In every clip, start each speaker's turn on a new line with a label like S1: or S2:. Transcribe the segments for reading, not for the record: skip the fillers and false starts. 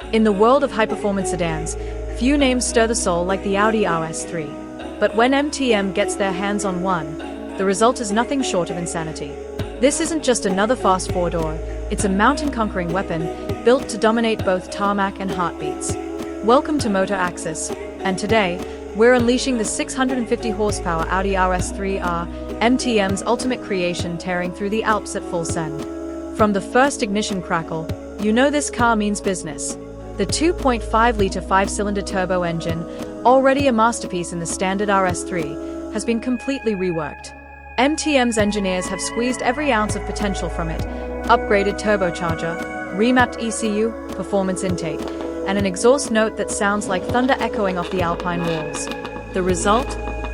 S1: In the world of high-performance sedans, few names stir the soul like the Audi RS3. But when MTM gets their hands on one, the result is nothing short of insanity. This isn't just another fast four-door, it's a mountain-conquering weapon built to dominate both tarmac and heartbeats. Welcome to Motor Axis, and today, we're unleashing the 650 horsepower Audi RS3R, MTM's ultimate creation, tearing through the Alps at full send. From the first ignition crackle, you know this car means business. The 2.5-litre 5-cylinder turbo engine, already a masterpiece in the standard RS3, has been completely reworked. MTM's engineers have squeezed every ounce of potential from it: upgraded turbocharger, remapped ECU, performance intake, and an exhaust note that sounds like thunder echoing off the Alpine walls. The result?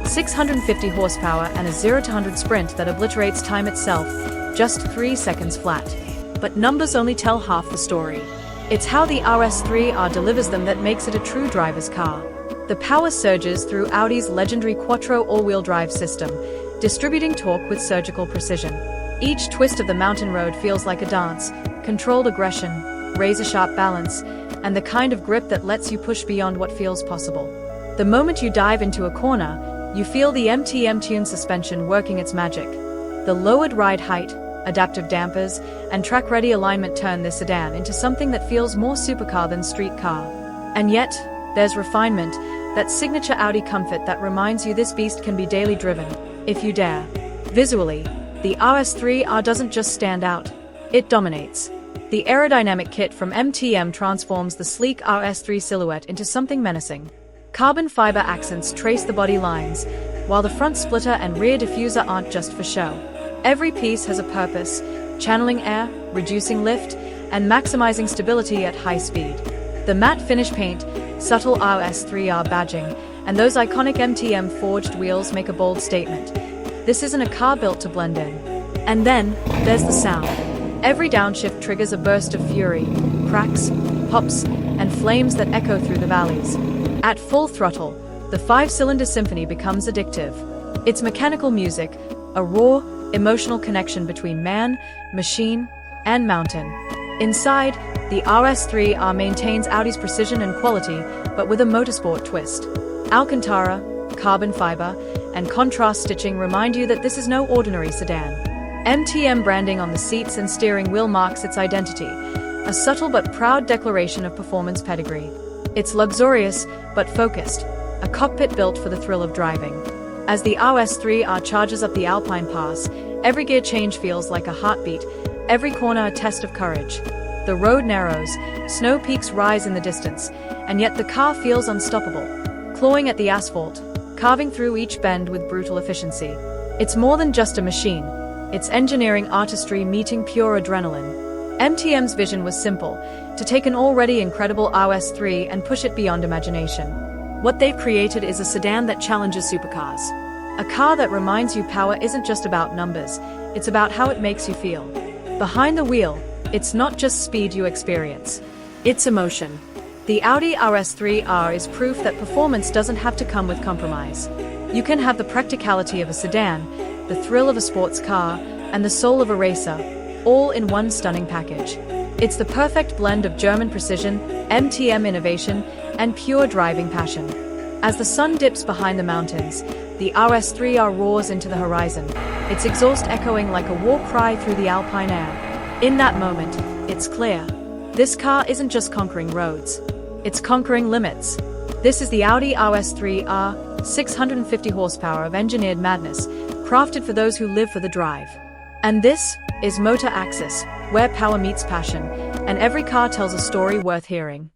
S1: 650 horsepower and a 0-to-100 sprint that obliterates time itself, just 3 seconds flat. But numbers only tell half the story. It's how the RS3R delivers them that makes it a true driver's car. The power surges through Audi's legendary Quattro all-wheel drive system, distributing torque with surgical precision. Each twist of the mountain road feels like a dance: controlled aggression, razor-sharp balance, and the kind of grip that lets you push beyond what feels possible. The moment you dive into a corner, you feel the MTM Tune suspension working its magic. The lowered ride height, adaptive dampers, and track-ready alignment turn this sedan into something that feels more supercar than street car. And yet, there's refinement, that signature Audi comfort that reminds you this beast can be daily driven, if you dare. Visually, the RS3R doesn't just stand out, it dominates. The aerodynamic kit from MTM transforms the sleek RS3 silhouette into something menacing. Carbon fiber accents trace the body lines, while the front splitter and rear diffuser aren't just for show. Every piece has a purpose: channeling air, reducing lift, and maximizing stability at high speed. The matte finish paint, subtle RS3R badging, and those iconic MTM forged wheels make a bold statement. This isn't a car built to blend in. And then, there's the sound. Every downshift triggers a burst of fury, cracks, pops, and flames that echo through the valleys. At full throttle, the 5-cylinder symphony becomes addictive. It's mechanical music, a raw, emotional connection between man, machine, and mountain. Inside, the RS3R maintains Audi's precision and quality, but with a motorsport twist. Alcantara, carbon fiber, and contrast stitching remind you that this is no ordinary sedan. MTM branding on the seats and steering wheel marks its identity, a subtle but proud declaration of performance pedigree. It's luxurious, but focused, a cockpit built for the thrill of driving. As the RS3R charges up the Alpine Pass, every gear change feels like a heartbeat, every corner a test of courage. The road narrows, snow peaks rise in the distance, and yet the car feels unstoppable, clawing at the asphalt, carving through each bend with brutal efficiency. It's more than just a machine. It's engineering artistry meeting pure adrenaline. MTM's vision was simple: to take an already incredible RS3 and push it beyond imagination. What they've created is a sedan that challenges supercars. A car that reminds you power isn't just about numbers, it's about how it makes you feel. Behind the wheel, it's not just speed you experience, it's emotion. The Audi RS3R is proof that performance doesn't have to come with compromise. You can have the practicality of a sedan, the thrill of a sports car, and the soul of a racer, all in one stunning package. It's the perfect blend of German precision, MTM innovation, and pure driving passion. As the sun dips behind the mountains, the RS3R roars into the horizon, its exhaust echoing like a war cry through the alpine air. In that moment, it's clear: this car isn't just conquering roads, it's conquering limits. This is the Audi RS3R, 650 horsepower of engineered madness, crafted for those who live for the drive. And this is Motor Axis, where power meets passion, and every car tells a story worth hearing.